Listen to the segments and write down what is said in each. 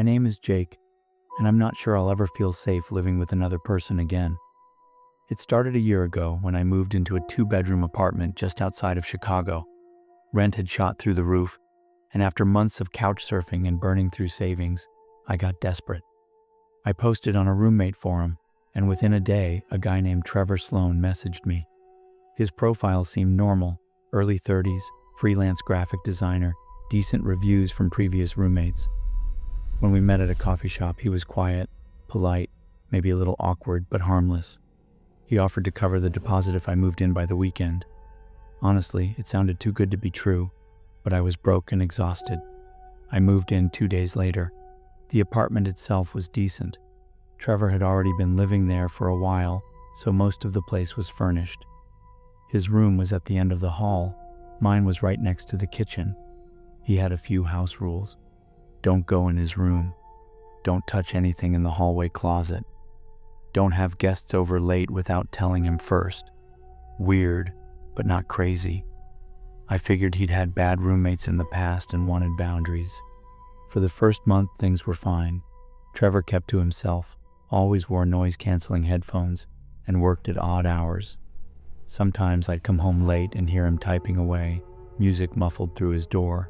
My name is Jake, and I'm not sure I'll ever feel safe living with another person again. It started a year ago when I moved into a 2-bedroom apartment just outside of Chicago. Rent had shot through the roof, and after months of couch surfing and burning through savings, I got desperate. I posted on a roommate forum, and within a day, a guy named Trevor Sloan messaged me. His profile seemed normal, early 30s, freelance graphic designer, decent reviews from previous roommates. When we met at a coffee shop, he was quiet, polite, maybe a little awkward, but harmless. He offered to cover the deposit if I moved in by the weekend. Honestly, it sounded too good to be true, but I was broke and exhausted. I moved in 2 days later. The apartment itself was decent. Trevor had already been living there for a while, so most of the place was furnished. His room was at the end of the hall. Mine was right next to the kitchen. He had a few house rules. Don't go in his room. Don't touch anything in the hallway closet. Don't have guests over late without telling him first. Weird, but not crazy. I figured he'd had bad roommates in the past and wanted boundaries. For the first month, things were fine. Trevor kept to himself, always wore noise-canceling headphones, and worked at odd hours. Sometimes I'd come home late and hear him typing away, music muffled through his door.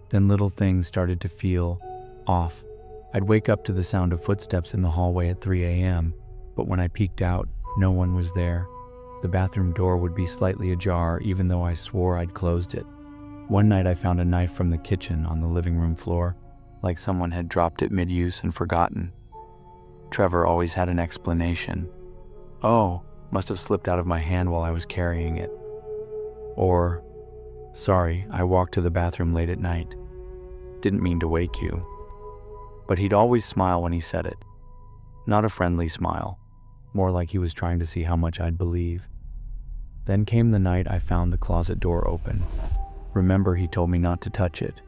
Then little things started to feel off. I'd wake up to the sound of footsteps in the hallway at 3 a.m., but when I peeked out, no one was there. The bathroom door would be slightly ajar, even though I swore I'd closed it. One night I found a knife from the kitchen on the living room floor, like someone had dropped it mid-use and forgotten. Trevor always had an explanation. Oh, must have slipped out of my hand while I was carrying it. Or, sorry, I walked to the bathroom late at night. Didn't mean to wake you. But he'd always smile when he said it. Not a friendly smile, more like he was trying to see how much I'd believe. Then came the night I found the closet door open. Remember, he told me not to touch it,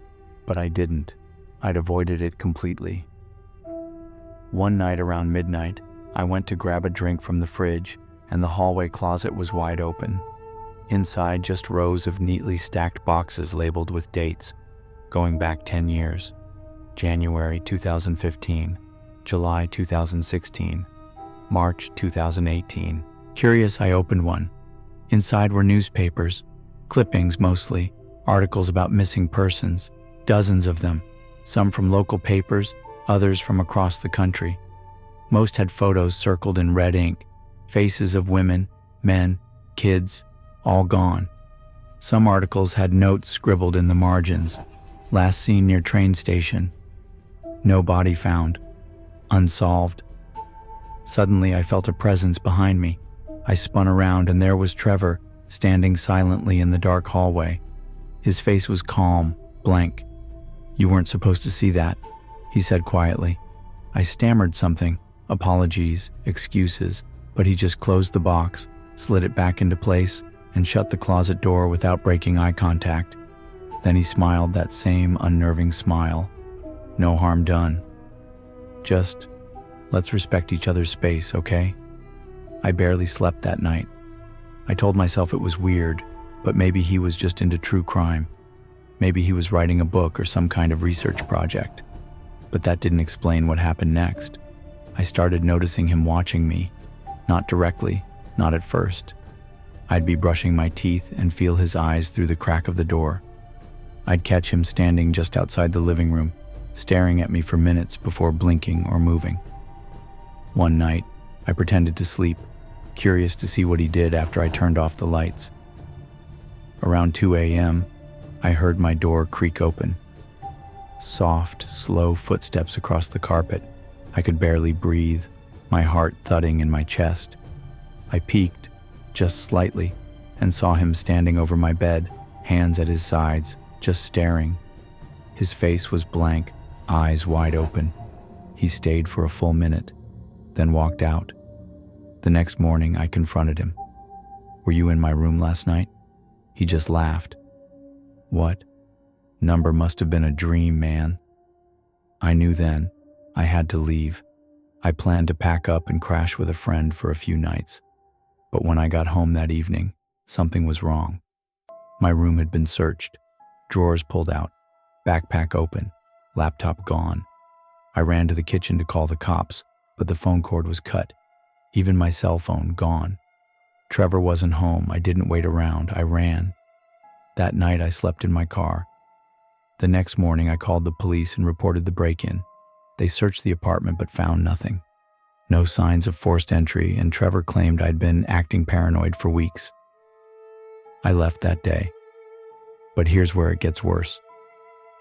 but I didn't. I'd avoided it completely. One night around midnight, I went to grab a drink from the fridge, and the hallway closet was wide open. Inside, just rows of neatly stacked boxes labeled with dates, going back 10 years. January 2015, July 2016, March 2018. Curious, I opened one. Inside were newspapers, clippings mostly, articles about missing persons, dozens of them, some from local papers, others from across the country. Most had photos circled in red ink, faces of women, men, kids, all gone. Some articles had notes scribbled in the margins. Last seen near train station. No body found. Unsolved. Suddenly I felt a presence behind me. I spun around and there was Trevor, standing silently in the dark hallway. His face was calm, blank. "You weren't supposed to see that," he said quietly. I stammered something, apologies, excuses, but he just closed the box, slid it back into place, and shut the closet door without breaking eye contact. Then he smiled that same unnerving smile. No harm done. Just, let's respect each other's space, okay? I barely slept that night. I told myself it was weird, but maybe he was just into true crime. Maybe he was writing a book or some kind of research project. But that didn't explain what happened next. I started noticing him watching me. Not directly, not at first. I'd be brushing my teeth and feel his eyes through the crack of the door. I'd catch him standing just outside the living room, staring at me for minutes before blinking or moving. One night, I pretended to sleep, curious to see what he did after I turned off the lights. Around 2 a.m., I heard my door creak open. Soft, slow footsteps across the carpet. I could barely breathe, my heart thudding in my chest. I peeked, just slightly, and saw him standing over my bed, hands at his sides, just staring. His face was blank, eyes wide open. He stayed for a full minute, then walked out. The next morning, I confronted him. "Were you in my room last night?" He just laughed. "What? Number must have been a dream, man." I knew then I had to leave. I planned to pack up and crash with a friend for a few nights. But when I got home that evening, something was wrong. My room had been searched, drawers pulled out, backpack open, laptop gone. I ran to the kitchen to call the cops, but the phone cord was cut. Even my cell phone gone. Trevor wasn't home. I didn't wait around. I ran. That night I slept in my car. The next morning I called the police and reported the break-in. They searched the apartment but found nothing. No signs of forced entry, and Trevor claimed I'd been acting paranoid for weeks. I left that day. But here's where it gets worse.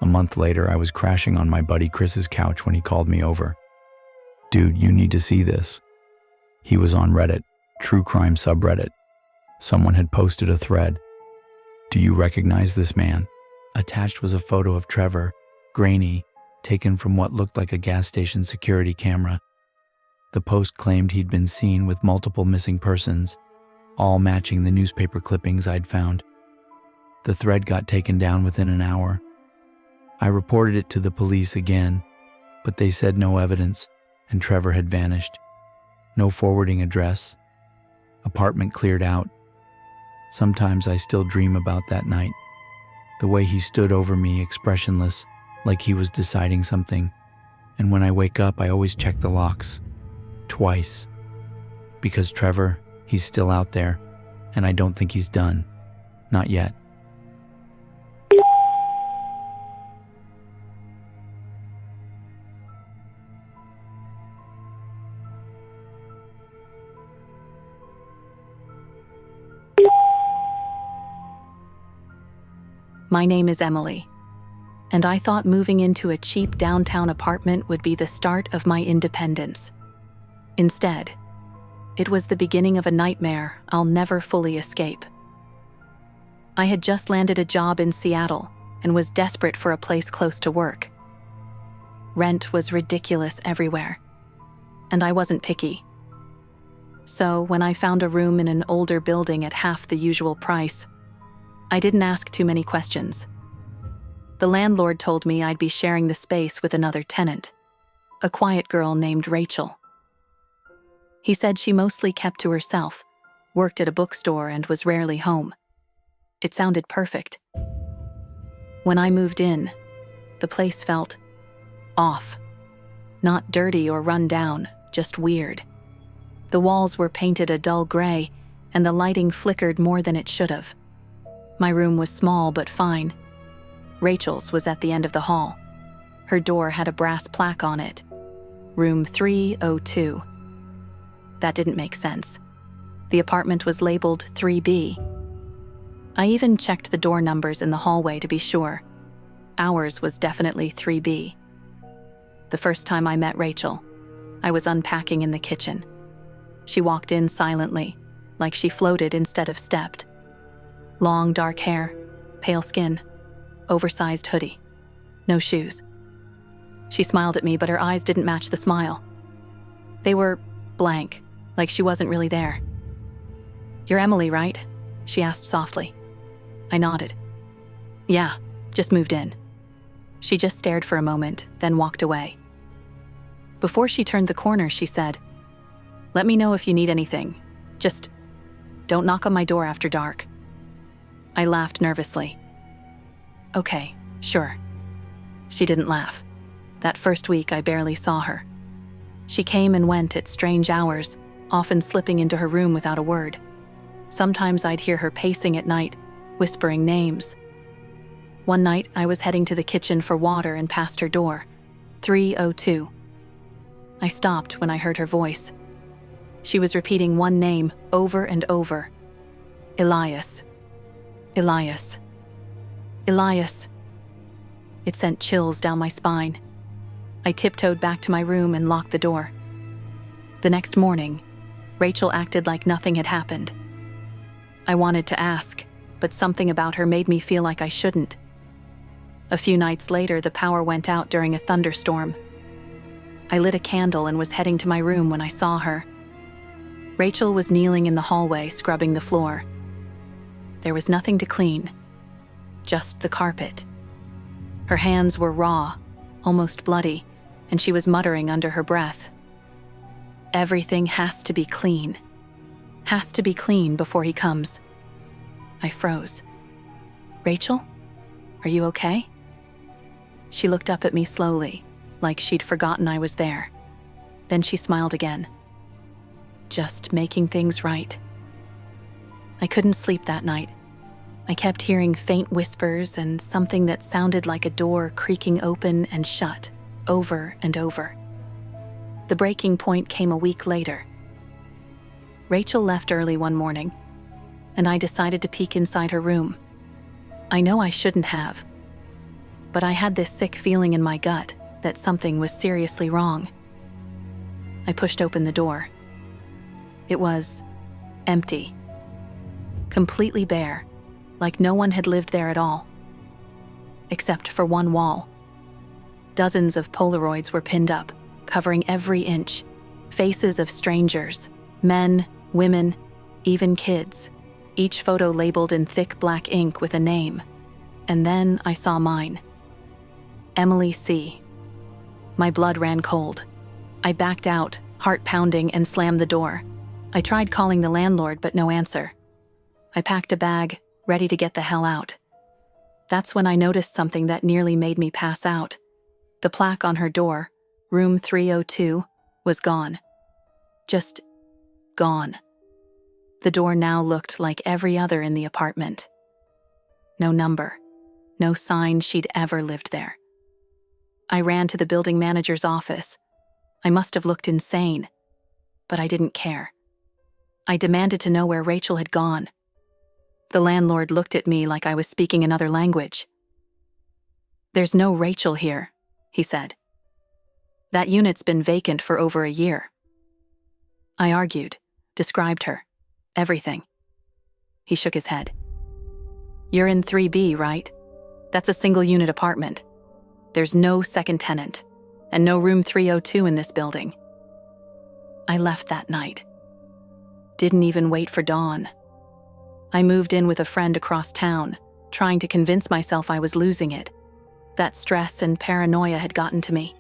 A month later, I was crashing on my buddy Chris's couch when he called me over. "Dude, you need to see this." He was on Reddit, true crime subreddit. Someone had posted a thread. "Do you recognize this man?" Attached was a photo of Trevor, grainy, taken from what looked like a gas station security camera. The post claimed he'd been seen with multiple missing persons, all matching the newspaper clippings I'd found. The thread got taken down within an hour. I reported it to the police again, but they said no evidence, and Trevor had vanished. No forwarding address. Apartment cleared out. Sometimes I still dream about that night. The way he stood over me, expressionless, like he was deciding something. And when I wake up, I always check the locks. Twice. Because Trevor, he's still out there, and I don't think he's done. Not yet. My name is Emily, and I thought moving into a cheap downtown apartment would be the start of my independence. Instead, it was the beginning of a nightmare I'll never fully escape. I had just landed a job in Seattle and was desperate for a place close to work. Rent was ridiculous everywhere, and I wasn't picky. So when I found a room in an older building at half the usual price, I didn't ask too many questions. The landlord told me I'd be sharing the space with another tenant, a quiet girl named Rachel. He said she mostly kept to herself, worked at a bookstore, and was rarely home. It sounded perfect. When I moved in, the place felt off. Not dirty or run down, just weird. The walls were painted a dull gray, and the lighting flickered more than it should have. My room was small but fine. Rachel's was at the end of the hall. Her door had a brass plaque on it. Room 302. That didn't make sense. The apartment was labeled 3B. I even checked the door numbers in the hallway to be sure. Ours was definitely 3B. The first time I met Rachel, I was unpacking in the kitchen. She walked in silently, like she floated instead of stepped. Long dark hair, pale skin, oversized hoodie, no shoes. She smiled at me, but her eyes didn't match the smile. They were blank, like she wasn't really there. "You're Emily, right?" she asked softly. I nodded. "Yeah, just moved in." She just stared for a moment, then walked away. Before she turned the corner, she said, "Let me know if you need anything. Just don't knock on my door after dark." I laughed nervously. "Okay, sure." She didn't laugh. That first week, I barely saw her. She came and went at strange hours, often slipping into her room without a word. Sometimes I'd hear her pacing at night, whispering names. One night, I was heading to the kitchen for water and passed her door, 302. I stopped when I heard her voice. She was repeating one name over and over. Elias. Elias. Elias. It sent chills down my spine. I tiptoed back to my room and locked the door. The next morning, Rachel acted like nothing had happened. I wanted to ask, but something about her made me feel like I shouldn't. A few nights later, the power went out during a thunderstorm. I lit a candle and was heading to my room when I saw her. Rachel was kneeling in the hallway, scrubbing the floor. There was nothing to clean, just the carpet. Her hands were raw, almost bloody, and she was muttering under her breath. "Everything has to be clean. Has to be clean before he comes." I froze. "Rachel? Are you okay?" She looked up at me slowly, like she'd forgotten I was there. Then she smiled again. Just making things right. I couldn't sleep that night. I kept hearing faint whispers and something that sounded like a door creaking open and shut, over and over. The breaking point came a week later. Rachel left early one morning, and I decided to peek inside her room. I know I shouldn't have, but I had this sick feeling in my gut that something was seriously wrong. I pushed open the door. It was empty. Completely bare, like no one had lived there at all. Except for one wall. Dozens of Polaroids were pinned up, covering every inch. Faces of strangers, men, women, even kids. Each photo labeled in thick black ink with a name. And then I saw mine. Emily C. My blood ran cold. I backed out, heart pounding, and slammed the door. I tried calling the landlord, but no answer. I packed a bag, ready to get the hell out. That's when I noticed something that nearly made me pass out. The plaque on her door, room 302, was gone. Just gone. The door now looked like every other in the apartment. No number, no sign she'd ever lived there. I ran to the building manager's office. I must have looked insane, but I didn't care. I demanded to know where Rachel had gone. The landlord looked at me like I was speaking another language. "There's no Rachel here," he said. "That unit's been vacant for over a year." I argued, described her, everything. He shook his head. "You're in 3B, right? That's a single-unit apartment. There's no second tenant, and no room 302 in this building." I left that night. Didn't even wait for dawn. I moved in with a friend across town, trying to convince myself I was losing it. That stress and paranoia had gotten to me.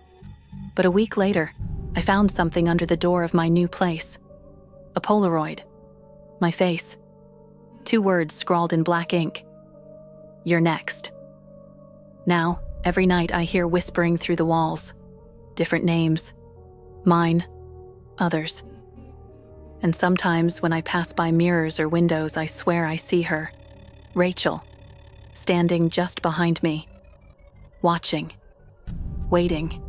But a week later, I found something under the door of my new place. A Polaroid. My face. 2 words scrawled in black ink. "You're next." Now, every night I hear whispering through the walls. Different names. Mine. Others. And sometimes when I pass by mirrors or windows, I swear I see her. Rachel. Standing just behind me. Watching. Waiting.